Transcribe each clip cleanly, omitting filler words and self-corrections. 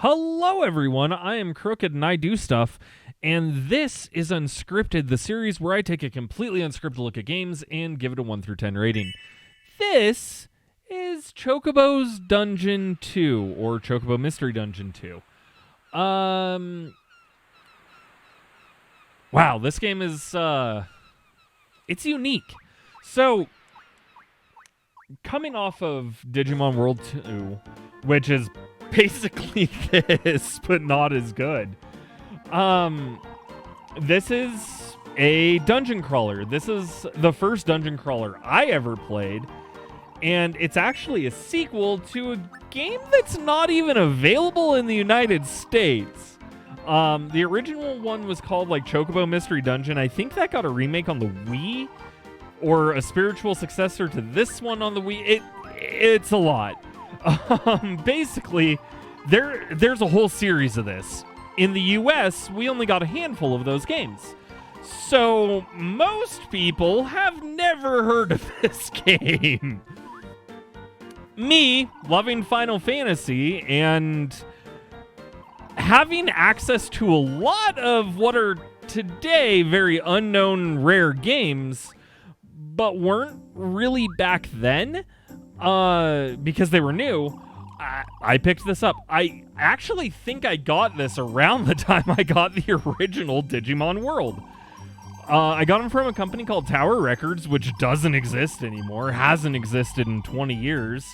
Hello, everyone. I am Krooked and I do stuff. And this is Unscripted, the series where I take a completely unscripted look at games and give it a 1 through 10 rating. This is Chocobo's Dungeon 2, or Chocobo Mystery Dungeon 2. Wow, this game is, it's unique. So, coming off of Digimon World 2, which is basically this, but not as good. This is a dungeon crawler. This is the first dungeon crawler I ever played, and it's actually a sequel to a game that's not even available in the United States. The original one was called like Chocobo Mystery Dungeon. I think that got a remake on the Wii, or a spiritual successor to this one on the Wii. It's a lot. Basically, there's a whole series of this. In the US, we only got a handful of those games. So most people have never heard of this game. Me, loving Final Fantasy and having access to a lot of what are today very unknown rare games, but weren't really back then, because they were new, I picked this up. I actually think I got this around the time I got the original Digimon World. I got them from a company called Tower Records, which doesn't exist anymore, hasn't existed in 20 years.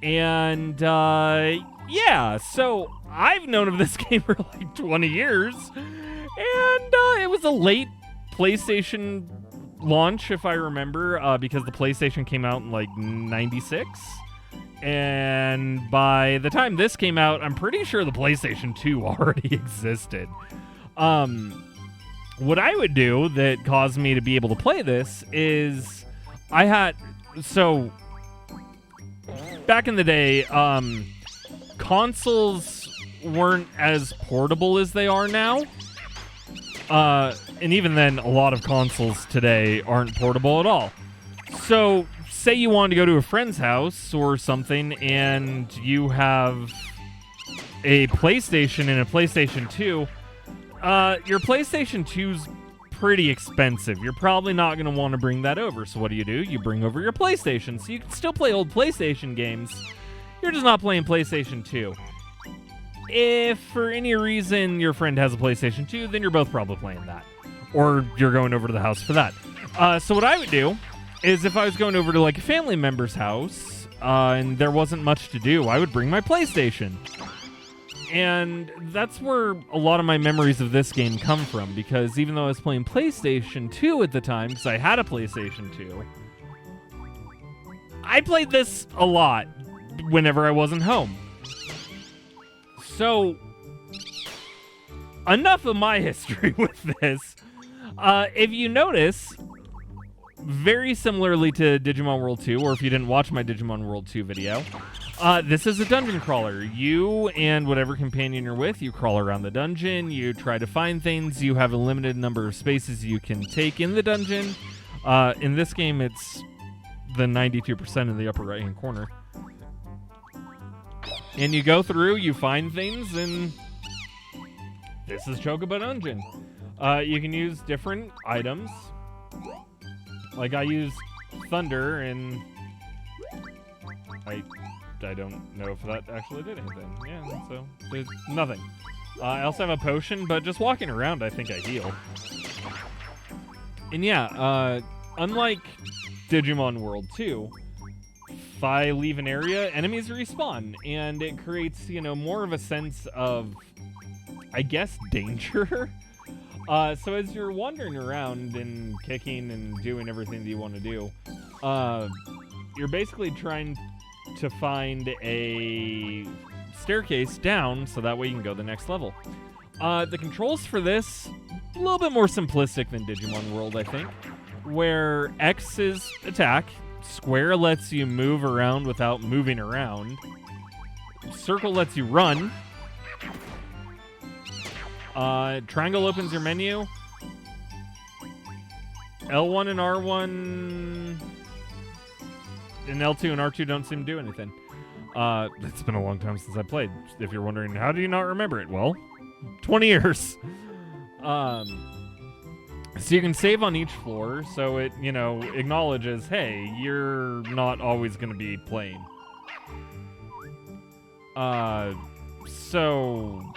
And, yeah, so I've known of this game for like 20 years. And it was a late PlayStation launch, if I remember, because the PlayStation came out in like 96. And by the time this came out, I'm pretty sure the PlayStation 2 already existed. What I would do that caused me to be able to play this is so back in the day, consoles weren't as portable as they are now. And even then, a lot of consoles today aren't portable at all. So say you wanted to go to a friend's house or something and you have a PlayStation and a PlayStation 2, your PlayStation 2's pretty expensive. You're probably not going to want to bring that over. So what do? You bring over your PlayStation. So you can still play old PlayStation games. You're just not playing PlayStation 2. If for any reason your friend has a PlayStation 2, then you're both probably playing that. Or you're going over to the house for that. So what I would do is if I was going over to like a family member's house and there wasn't much to do, I would bring my PlayStation. And that's where a lot of my memories of this game come from, because even though I was playing PlayStation 2 at the time, because I had a PlayStation 2, I played this a lot whenever I wasn't home. So, enough of my history with this. If you notice, very similarly to Digimon World 2, or if you didn't watch my Digimon World 2 video, this is a dungeon crawler. You and whatever companion you're with, you crawl around the dungeon, you try to find things, you have a limited number of spaces you can take in the dungeon. In this game, it's the 92% in the upper right-hand corner. And you go through, you find things, and this is Chocobo Dungeon. You can use different items. Like I used thunder, and I don't know if that actually did anything. Yeah, so there's nothing. I also have a potion, but just walking around, I think I heal. And yeah, unlike Digimon World 2, if I leave an area, enemies respawn, and it creates, more of a sense of, I guess, danger. So as you're wandering around and kicking and doing everything that you want to do, you're basically trying to find a staircase down so that way you can go to the next level. The controls for this, a little bit more simplistic than Digimon World, I think, where X is attack, square lets you move around without moving around, circle lets you run, triangle opens your menu, L1 and R1 and L2 and R2 don't seem to do anything. It's been a long time since I played. If you're wondering, how do you not remember it? Well, 20 years. So you can save on each floor, so it, acknowledges, hey, you're not always going to be playing. So...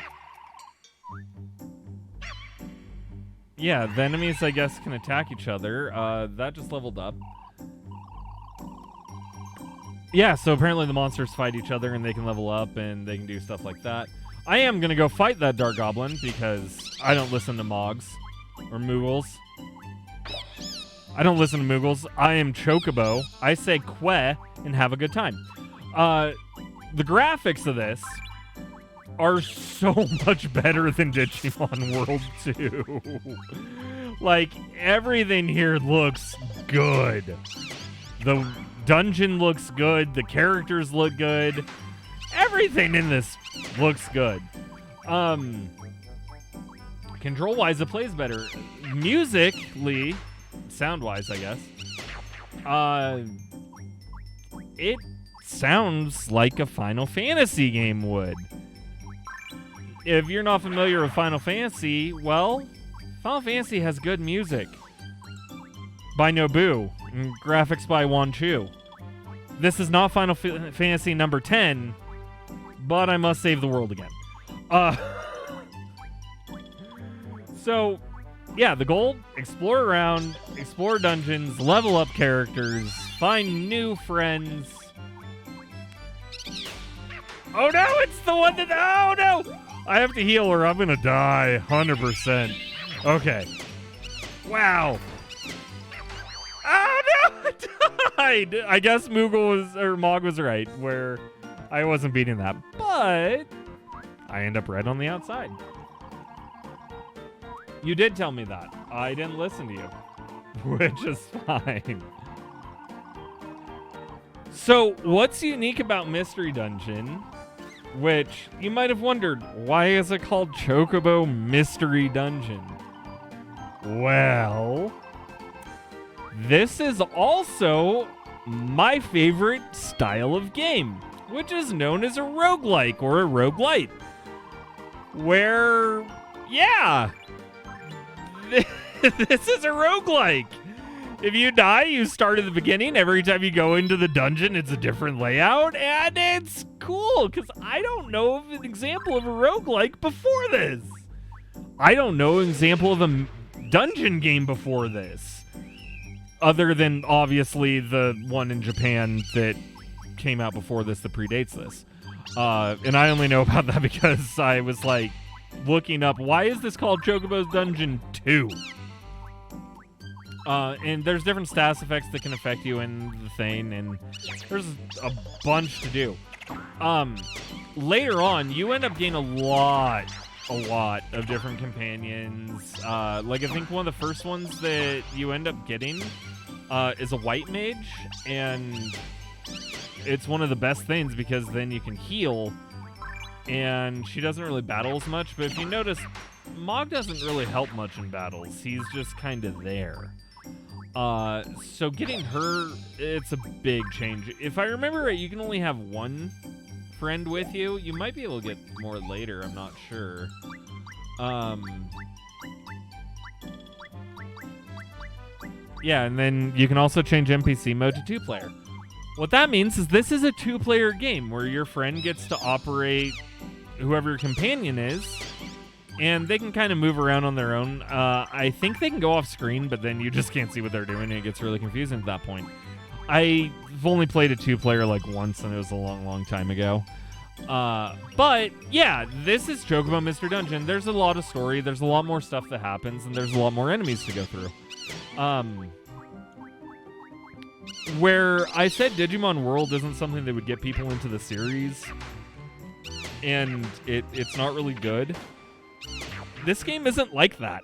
yeah, the enemies, I guess, can attack each other. That just leveled up. Yeah, so apparently the monsters fight each other, and they can level up, and they can do stuff like that. I am going to go fight that Dark Goblin, because I don't listen to Mogs. Or Moogles. I don't listen to Moogles. I am Chocobo. I say que and have a good time. The graphics of this are so much better than Digimon World 2. Like, everything here looks good. The dungeon looks good. The characters look good. Everything in this looks good. Control-wise, it plays better. Musically, sound-wise, I guess, it sounds like a Final Fantasy game would. If you're not familiar with Final Fantasy, well, Final Fantasy has good music by Nobu and graphics by Wan Chu. This is not Final Fantasy number 10, but I must save the world again. So, yeah, the goal, explore around, explore dungeons, level up characters, find new friends. Oh no, it's the one that, oh no! I have to heal or I'm gonna die, 100%. Okay. Wow. Oh no, I died! I guess Mog was right, where I wasn't beating that, but I end up right on the outside. You did tell me that. I didn't listen to you, which is fine. So, what's unique about Mystery Dungeon, which you might have wondered, why is it called Chocobo Mystery Dungeon? Well, this is also my favorite style of game, which is known as a roguelike or a roguelite, where, yeah... this is a roguelike. If you die, you start at the beginning. Every time you go into the dungeon, it's a different layout, and it's cool, because I don't know of an example of a roguelike before this. I don't know an example of a dungeon game before this, other than, obviously, the one in Japan that came out before this that predates this. And I only know about that because I was, like, looking up, why is this called Chocobo's Dungeon 2? And there's different status effects that can affect you in the thing, and there's a bunch to do. Later on, you end up getting a lot of different companions. Like, I think one of the first ones that you end up getting is a white mage, and it's one of the best things because then you can heal. And she doesn't really battle as much, but if you notice, Mog doesn't really help much in battles. He's just kind of there. So getting her, it's a big change. If I remember right, you can only have one friend with you. You might be able to get more later, I'm not sure. Yeah, and then you can also change NPC mode to 2-player. What that means is this is a 2-player game where your friend gets to operate whoever your companion is, and they can kind of move around on their own. I think they can go off screen, but then you just can't see what they're doing, and it gets really confusing at that point. I've only played a 2-player like once, and it was a long time ago. But yeah, this is Chocobo Mr. Dungeon. There's a lot of story, there's a lot more stuff that happens, and there's a lot more enemies to go through. Where I said Digimon World isn't something that would get people into the series, and it's not really good. This game isn't like that.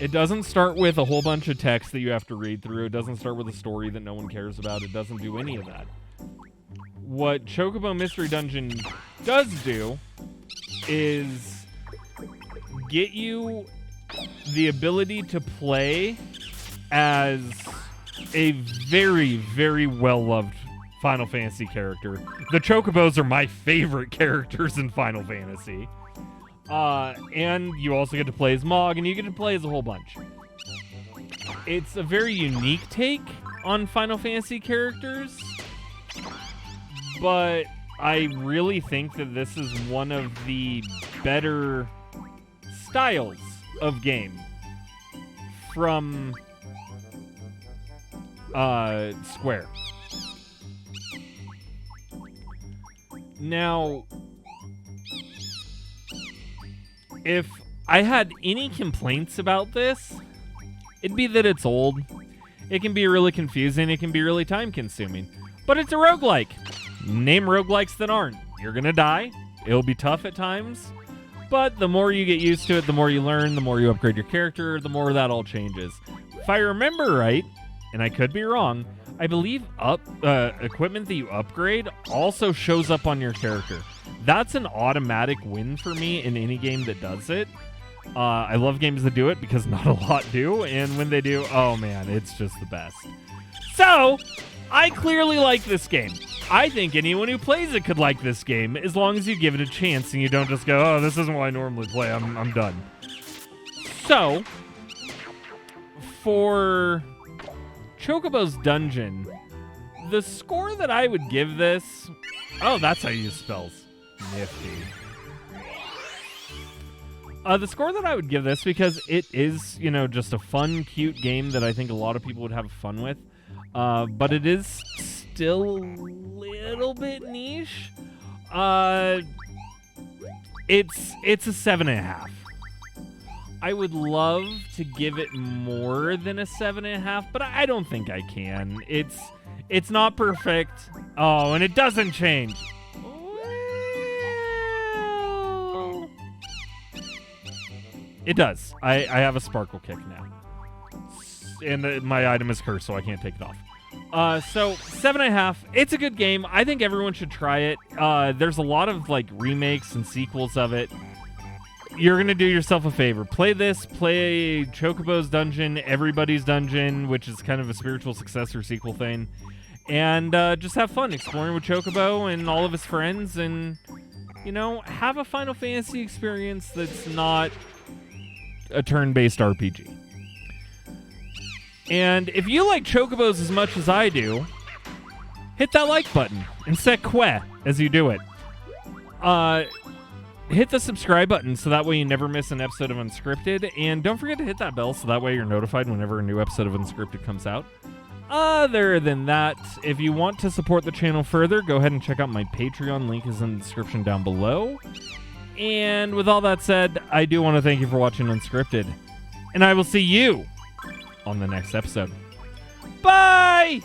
It doesn't start with a whole bunch of text that you have to read through. It doesn't start with a story that no one cares about. It doesn't do any of that. What Chocobo Mystery Dungeon does do is get you the ability to play as a very, very well-loved Final Fantasy character. The Chocobos are my favorite characters in Final Fantasy. And you also get to play as Mog, and you get to play as a whole bunch. It's a very unique take on Final Fantasy characters, but I really think that this is one of the better styles of game from Square. Now, if I had any complaints about this, it'd be that it's old. It can be really confusing. It can be really time-consuming. But it's a roguelike. Name roguelikes that aren't. You're going to die. It'll be tough at times. But the more you get used to it, the more you learn, the more you upgrade your character, the more that all changes. If I remember right, and I could be wrong, I believe equipment that you upgrade also shows up on your character. That's an automatic win for me in any game that does it. I love games that do it because not a lot do, and when they do, oh man, it's just the best. So, I clearly like this game. I think anyone who plays it could like this game, as long as you give it a chance and you don't just go, oh, this isn't what I normally play, I'm done. So, for Chocobo's Dungeon, the score that I would give this... Oh, that's how you use spells. Nifty. The score that I would give this, because it is, just a fun, cute game that I think a lot of people would have fun with, but it is still a little bit niche. It's a 7.5. I would love to give it more than a 7.5, but I don't think I can. It's not perfect. Oh, and it doesn't change. Well, it does. I have a sparkle kick now. And my item is cursed, so I can't take it off. So 7.5. It's a good game. I think everyone should try it. There's a lot of remakes and sequels of it. You're going to do yourself a favor. Play this, play Chocobo's Dungeon, Everybody's Dungeon, which is kind of a spiritual successor sequel thing, and just have fun exploring with Chocobo and all of his friends, and, have a Final Fantasy experience that's not a turn-based RPG. And if you like Chocobos as much as I do, hit that like button and set queh as you do it. Hit the subscribe button so that way you never miss an episode of Unscripted. And don't forget to hit that bell so that way you're notified whenever a new episode of Unscripted comes out. Other than that, if you want to support the channel further, go ahead and check out my Patreon. Link is in the description down below. And with all that said, I do want to thank you for watching Unscripted. And I will see you on the next episode. Bye!